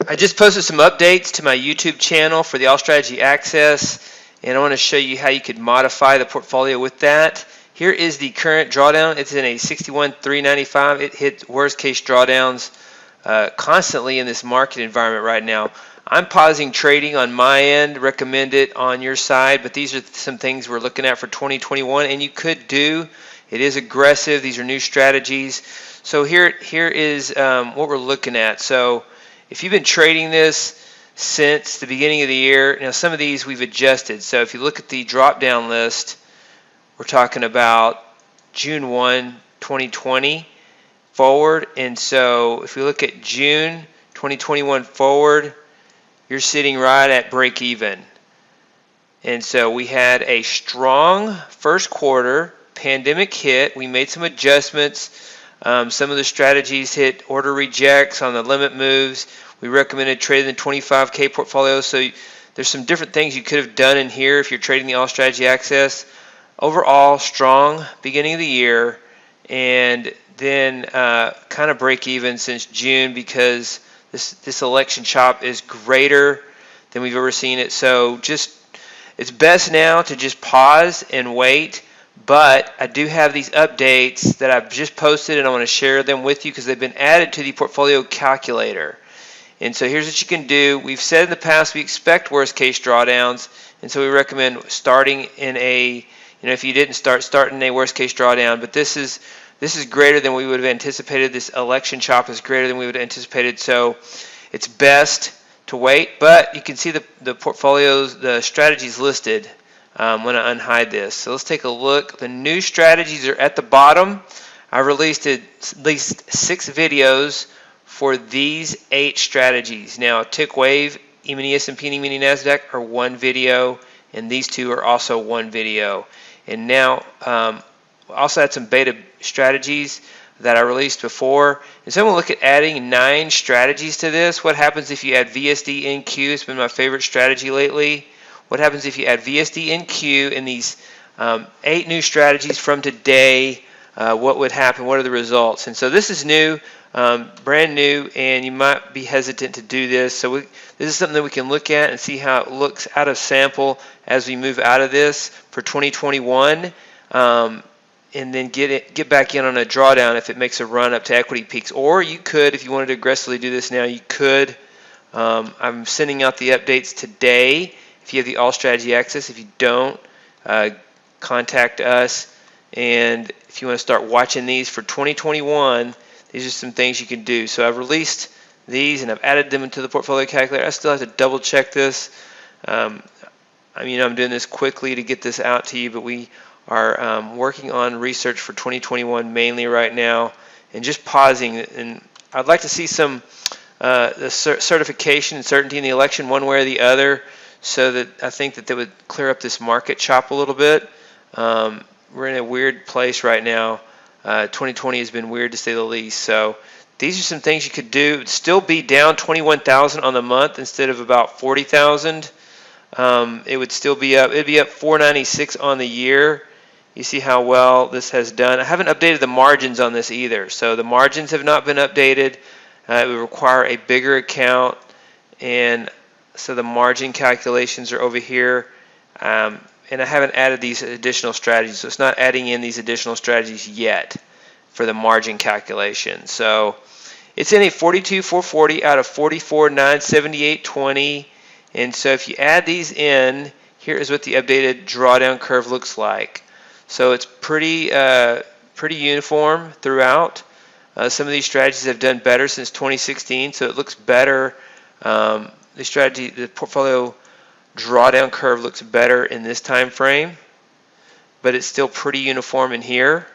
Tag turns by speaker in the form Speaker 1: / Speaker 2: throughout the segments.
Speaker 1: I just posted some updates to my YouTube channel for the All Strategy Access, and I want to show you how you could modify the portfolio with that. Here is the current drawdown. It's in a 61,395. It hits worst case drawdowns constantly in this market environment right now. I'm pausing trading on my end, recommend it on your side, but these are some things we're looking at for 2021, and you could do. It is aggressive. These are new strategies. So here is what we're looking at. So if you've been trading this since the beginning of the year, now some of these we've adjusted. So if you look at the drop down list, we're talking about June 1, 2020 forward. And so if we look at June 2021 forward, you're sitting right at break even. And so we had a strong first quarter, pandemic hit, we made some adjustments. Some of the strategies hit order rejects on the limit moves. We recommended trading the 25K portfolio. So there's some different things you could have done in here if you're trading the All Strategy Access. Overall, strong beginning of the year, and then kind of break even since June because this election chop is greater than we've ever seen it. So it's best now to just pause and wait. But I do have these updates that I've just posted, and I want to share them with you because they've been added to the portfolio calculator. And so here's what you can do. We've said in the past we expect worst case drawdowns, and so we recommend starting in a, if you didn't start in a worst case drawdown. But this is greater than we would have anticipated. This election chop is greater than we would have anticipated. So it's best to wait. But you can see the portfolios, the strategies listed. When I unhide this. So let's take a look. The new strategies are at the bottom. I released at least 6 videos for these 8 strategies. Now, Tick Wave, E-mini S&P, and E-mini NASDAQ are 1 video, and these 2 are also 1 video. And now, also had some beta strategies that I released before. And so I'm going to look at adding 9 strategies to this. What happens if you add VSD NQ? It's been my favorite strategy lately. What happens if you add VSD NQ in these 8 new strategies from today? What would happen? What are the results? And so this is new, brand new, and you might be hesitant to do this. So this is something that we can look at and see how it looks out of sample as we move out of this for 2021, and then get back in on a drawdown if it makes a run up to equity peaks. Or you could, if you wanted to aggressively do this now, you could. I'm sending out the updates today. If you have the All Strategy Access, if you don't, contact us. And if you want to start watching these for 2021, these are some things you can do. So I've released these and I've added them into the portfolio calculator. I still have to double check this. I'm doing this quickly to get this out to you, but we are working on research for 2021 mainly right now, and just pausing. And I'd like to see some the certification and certainty in the election one way or the other, so that I think that they would clear up this market chop a little bit. We're in a weird place right now. 2020 has been weird to say the least. So these are some things you could do. It would still be down 21,000 on the month instead of about 40,000. It would still be up. It'd be up 496 on the year. You see how well this has done. I haven't updated the margins on this either. So the margins have not been updated. It would require a bigger account, and so the margin calculations are over here, and I haven't added these additional strategies, so it's not adding in these additional strategies yet for the margin calculation. So it's in a 42,440 out of 44,978.20, and so if you add these in, here is what the updated drawdown curve looks like. So it's pretty uniform throughout. Some of these strategies have done better since 2016, so it looks better. The portfolio drawdown curve looks better in this time frame, but it's still pretty uniform in here.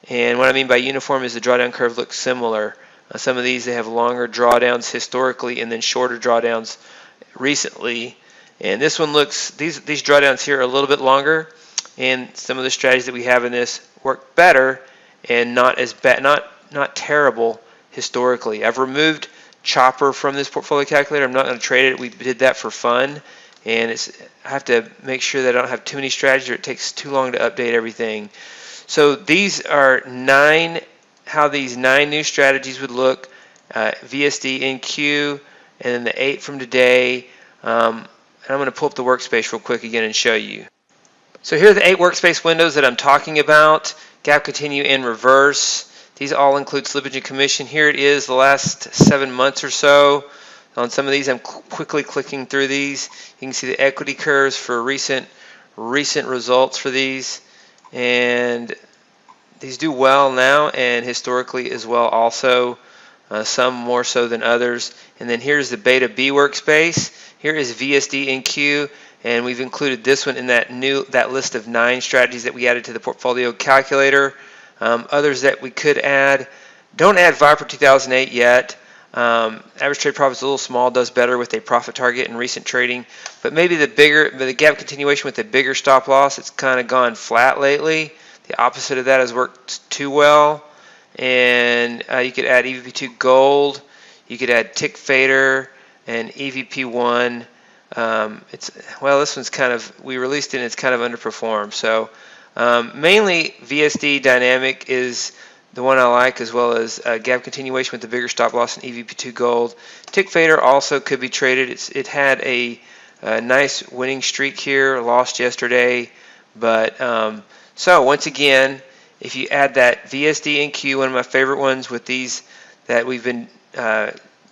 Speaker 1: And what I mean by uniform is the drawdown curve looks similar. Some of these, they have longer drawdowns historically and then shorter drawdowns recently. And this one looks, these drawdowns here are a little bit longer, and some of the strategies that we have in this work better and not as bad, not terrible historically. I've removed Chopper from this portfolio calculator. I'm not going to trade it. We did that for fun, and I have to make sure that I don't have too many strategies or it takes too long to update everything. So these are how these 9 new strategies would look VSD NQ, and then the 8 from today. And I'm going to pull up the workspace real quick again and show you. So here are the 8 workspace windows that I'm talking about. Gap continue and reverse. These all include slippage and commission. Here it is the last 7 months or so. On some of these, I'm quickly clicking through these. You can see the equity curves for recent results for these. And these do well now and historically as well also. Some more so than others. And then here's the Beta B workspace. Here is VSD NQ, and we've included this one in that list of 9 strategies that we added to the portfolio calculator. Others that we could add, don't add Viper 2008 yet. Average trade profit is a little small, does better with a profit target in recent trading, but maybe the gap continuation with a bigger stop loss, it's kind of gone flat lately. The opposite of that has worked too well. And you could add EVP2 Gold, you could add Tick Fader, and EVP1. This one's kind of, we released it and it's kind of underperformed. So mainly VSD Dynamic is the one I like, as well as gap continuation with the bigger stop loss and EVP2 Gold. Tick Fader also could be traded. It had a nice winning streak here, lost yesterday. But so once again, if you add that VSD NQ, one of my favorite ones with these that we've been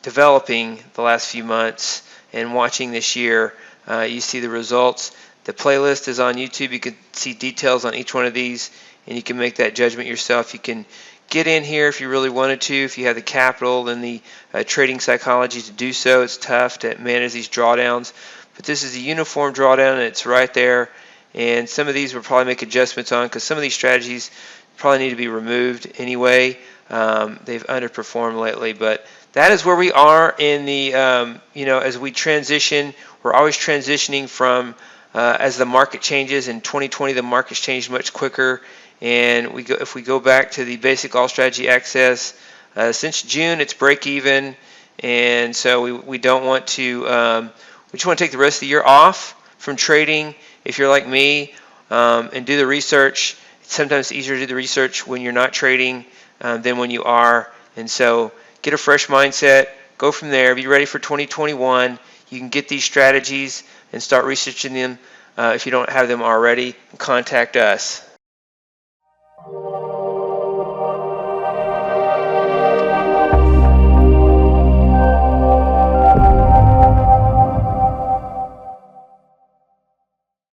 Speaker 1: developing the last few months and watching this year, you see the results. The playlist is on YouTube. You can see details on each one of these, and you can make that judgment yourself. You can get in here if you really wanted to, if you have the capital and the trading psychology to do so. It's tough to manage these drawdowns, but this is a uniform drawdown, and it's right there. And some of these we'll probably make adjustments on because some of these strategies probably need to be removed anyway. They've underperformed lately, but that is where we are in the, as we transition. We're always transitioning from as the market changes. In 2020, the market's changed much quicker. And if we go back to the basic all strategy access, since June, it's break even. And so we don't want to, we just want to take the rest of the year off from trading. If you're like me, and do the research, it's sometimes easier to do the research when you're not trading than when you are. And so get a fresh mindset, go from there, be ready for 2021. You can get these strategies and start researching them if you don't have them already. Contact us.